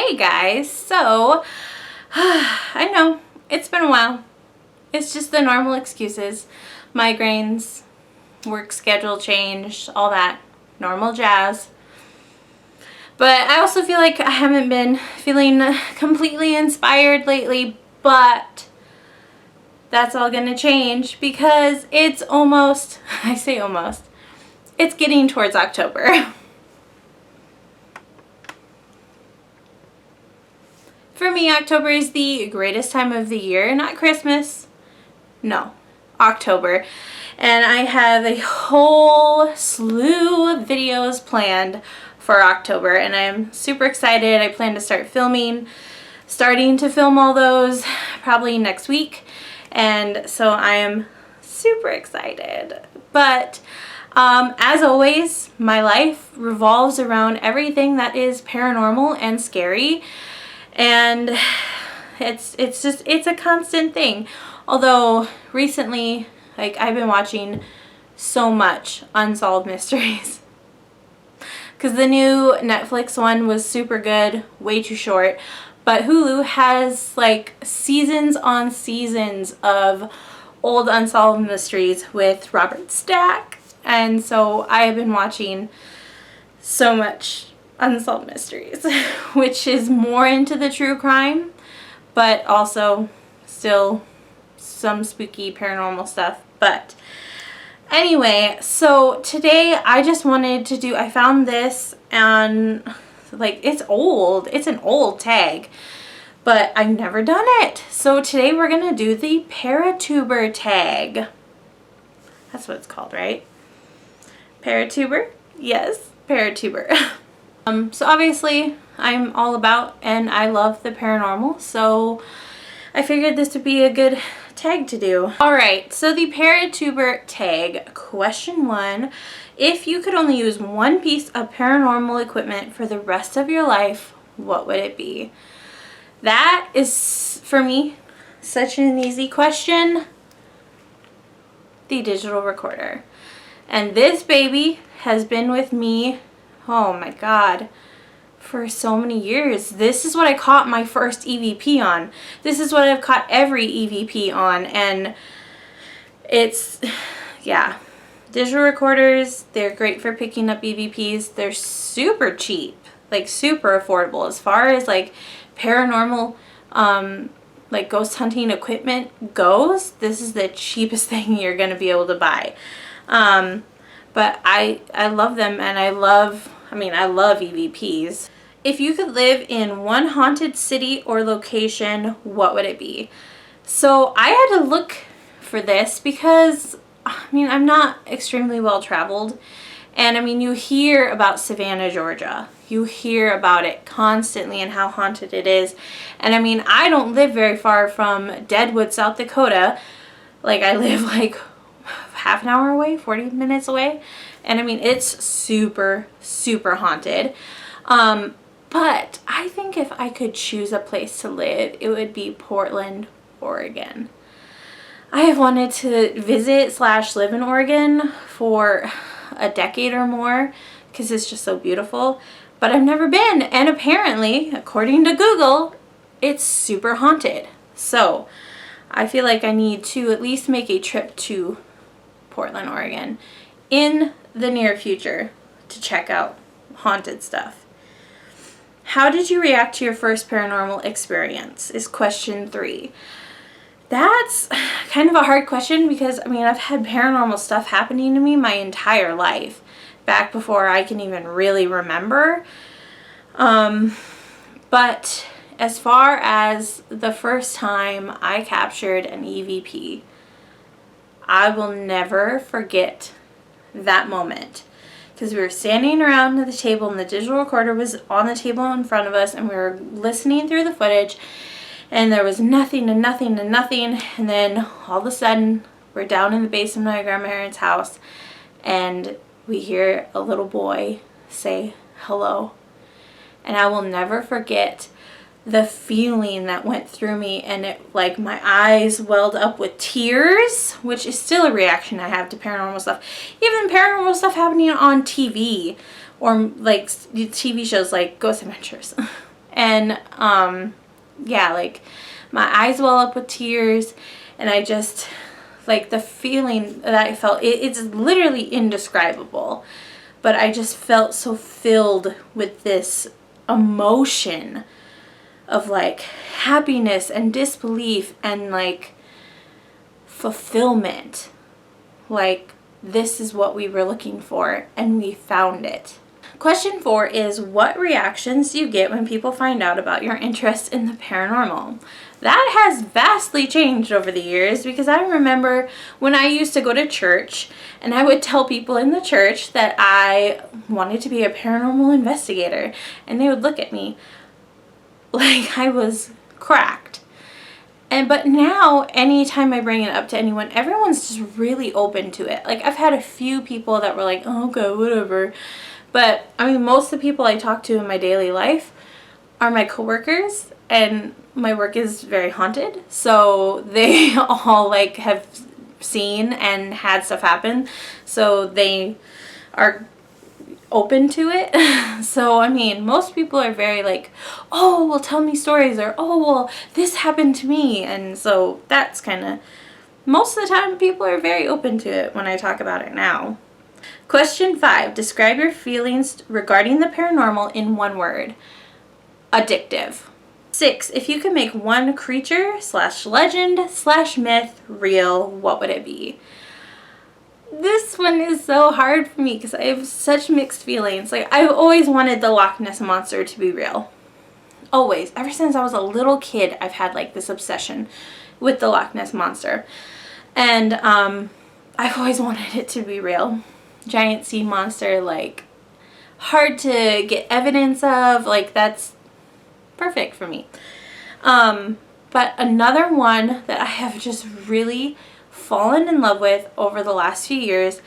Hey guys, so I know it's been a while. It's just the normal excuses, migraines, work schedule change, all that normal jazz. But I also feel like I haven't been feeling completely inspired lately, but that's all gonna change because it's almost, I say almost, it's getting towards October. For me, October is the greatest time of the year, not Christmas, no, October. And I have a whole slew of videos planned for October and I'm super excited. I plan to start starting to film all those probably next week. And so I am super excited. But as always, my life revolves around everything that is paranormal and scary. And it's a constant thing. Although recently, like, I've been watching so much Unsolved Mysteries. Because the new Netflix one was super good, way too short. But Hulu has like seasons on seasons of old Unsolved Mysteries with Robert Stack. And so I have been watching so much Unsolved Mysteries, which is more into the true crime, but also still some spooky paranormal stuff. But anyway, so today I just wanted to do, I found this and like it's an old tag, but I've never done it. So today we're gonna do the Paratuber tag. That's what it's called, right? Paratuber? Yes, Paratuber. So obviously I'm all about and I love the paranormal, so I figured this would be a good tag to do. Alright, so the Paratuber tag, question 1. If you could only use one piece of paranormal equipment for the rest of your life, what would it be? That is, for me, such an easy question. The digital recorder. And this baby has been with me, oh my god, for so many years. This is what I caught my first EVP on. This is what I've caught every EVP on, and it's, yeah. Digital recorders, they're great for picking up EVPs. They're super cheap, like super affordable. As far as like paranormal, like ghost hunting equipment goes, this is the cheapest thing you're gonna be able to buy. But I love them, and I love EVPs. If you could live in one haunted city or location, what would it be? So I had to look for this because, I mean, I'm not extremely well traveled. And I mean, you hear about Savannah, Georgia. You hear about it constantly and how haunted it is. And I mean, I don't live very far from Deadwood, South Dakota. Like, I live like half an hour away, 40 minutes away. And I mean, it's super, super haunted. But I think if I could choose a place to live, it would be Portland, Oregon. I have wanted to visit / live in Oregon for a decade or more because it's just so beautiful. But I've never been. And apparently, according to Google, it's super haunted. So I feel like I need to at least make a trip to Portland, Oregon in the near future to check out haunted stuff. How did you react to your first paranormal experience is question 3. That's kind of a hard question because, I mean, I've had paranormal stuff happening to me my entire life, back before I can even really remember. But as far as the first time I captured an EVP, I will never forget that moment. Because we were standing around the table and the digital recorder was on the table in front of us and we were listening through the footage and there was nothing and nothing and nothing, and then all of a sudden we're down in the basement of my grandparents' house and we hear a little boy say hello. And I will never forget the feeling that went through me, and it, like, my eyes welled up with tears, which is still a reaction I have to paranormal stuff. Even paranormal stuff happening on TV or like TV shows like Ghost Adventures. And yeah, like my eyes well up with tears, and I just, like, the feeling that I felt, it's literally indescribable, but I just felt so filled with this emotion of like happiness and disbelief and like fulfillment. Like, this is what we were looking for and we found it. Question 4 is, what reactions do you get when people find out about your interest in the paranormal? That has vastly changed over the years, because I remember when I used to go to church and I would tell people in the church that I wanted to be a paranormal investigator, and they would look at me like I was cracked. But now, anytime I bring it up to anyone, everyone's just really open to it. Like, I've had a few people that were like, oh, okay, whatever. But, I mean, most of the people I talk to in my daily life are my coworkers, and my work is very haunted. So they all, like, have seen and had stuff happen. So they are open to it. So, I mean, most people are very like, oh, well, tell me stories, or, oh, well, this happened to me. And so that's kind of, most of the time, people are very open to it when I talk about it now. Question 5, describe your feelings regarding the paranormal in one word. Addictive. 6, if you could make one creature / legend / myth real, what would it be? This one is so hard for me because I have such mixed feelings. Like, I've always wanted the Loch Ness Monster to be real. Always. Ever since I was a little kid, I've had like this obsession with the Loch Ness Monster. And I've always wanted it to be real. Giant sea monster, like, hard to get evidence of. Like, that's perfect for me. But another one that I have just really fallen in love with over the last few years,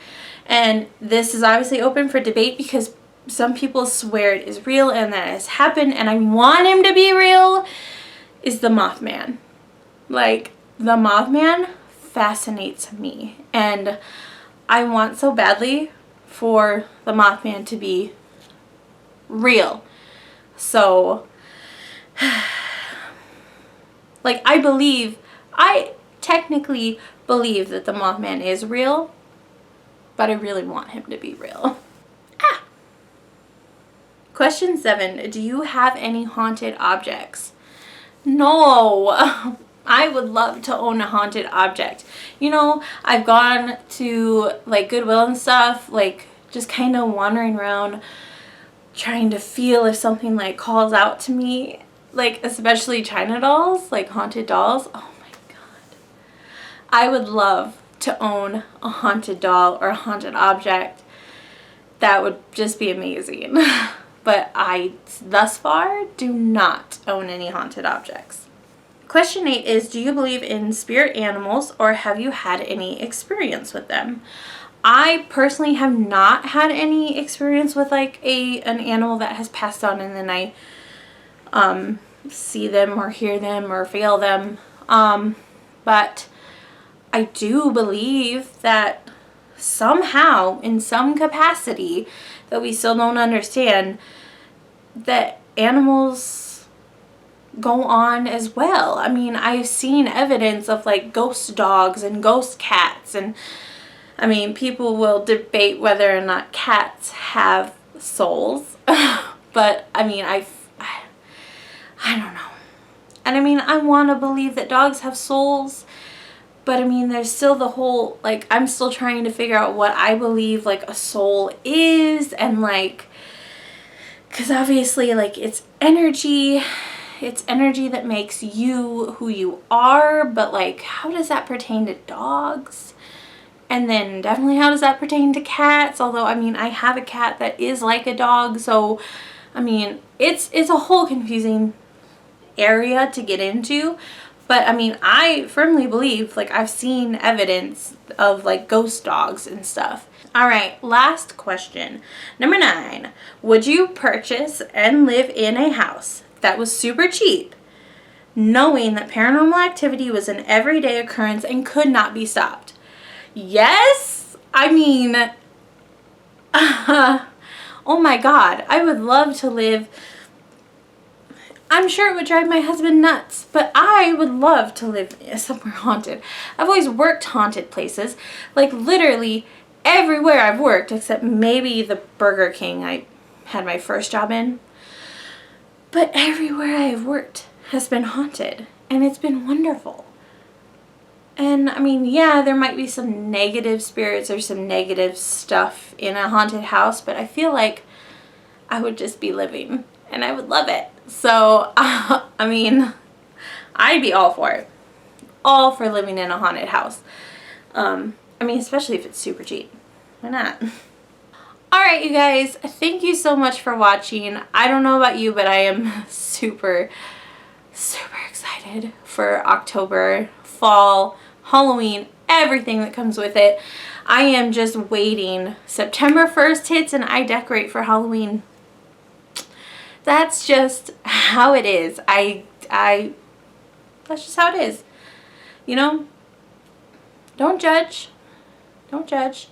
and this is obviously open for debate because some people swear it is real and that it has happened and I want him to be real, is the Mothman. Like, the Mothman fascinates me, and I want so badly for the Mothman to be real. So, like, I technically believe that the Mothman is real, but I really want him to be real. Question 7, do you have any haunted objects? No. I would love to own a haunted object. You know, I've gone to like Goodwill and stuff, like just kind of wandering around trying to feel if something like calls out to me, like especially China dolls, like haunted dolls. Oh my God. I would love to own a haunted doll or a haunted object. That would just be amazing. But I, thus far, do not own any haunted objects. Question 8 is, do you believe in spirit animals or have you had any experience with them? I personally have not had any experience with like an animal that has passed on and then I see them or hear them or feel them. But I do believe that somehow, in some capacity that we still don't understand, that animals go on as well. I mean, I've seen evidence of like ghost dogs and ghost cats, and I mean, people will debate whether or not cats have souls, but I mean, I don't know. And I mean, I want to believe that dogs have souls, but I mean, there's still the whole, like, I'm still trying to figure out what I believe, like, a soul is, and, like, because obviously, like, it's energy that makes you who you are, but, like, how does that pertain to dogs? And then definitely how does that pertain to cats? Although, I mean, I have a cat that is like a dog, so, I mean, it's a whole confusing area to get into. But I mean, I firmly believe, like, I've seen evidence of like ghost dogs and stuff. All right, last question. Number 9, would you purchase and live in a house that was super cheap, knowing that paranormal activity was an everyday occurrence and could not be stopped? Yes. I mean, oh my God, I would love to live. I'm sure it would drive my husband nuts, but I would love to live somewhere haunted. I've always worked haunted places, like literally everywhere I've worked, except maybe the Burger King I had my first job in. But everywhere I've worked has been haunted, and it's been wonderful. And I mean, yeah, there might be some negative spirits or some negative stuff in a haunted house, but I feel like I would just be living and I would love it. So, I mean, I'd be all for it. All for living in a haunted house. I mean, especially if it's super cheap. Why not? Alright, you guys, thank you so much for watching. I don't know about you, but I am super excited for October, fall, Halloween, everything that comes with it. I am just waiting. September 1st hits and I decorate for Halloween. That's just how it is. That's just how it is. You know? Don't judge. Don't judge.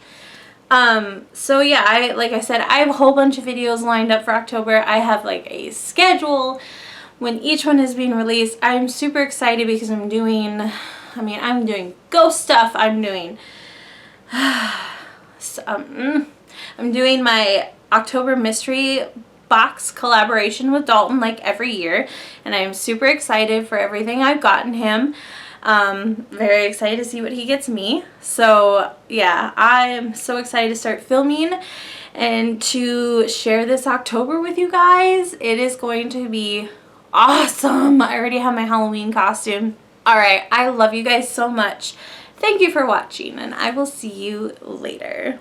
So yeah, like I said, I have a whole bunch of videos lined up for October. I have like a schedule when each one is being released. I'm super excited because I'm doing ghost stuff. I'm doing I'm doing my October mystery box collaboration with Dalton like every year, and I am super excited for everything I've gotten him. Very excited to see what he gets me. So yeah, I am so excited to start filming and to share this October with you guys. It is going to be awesome. I already have my Halloween costume. Alright, I love you guys so much. Thank you for watching, and I will see you later.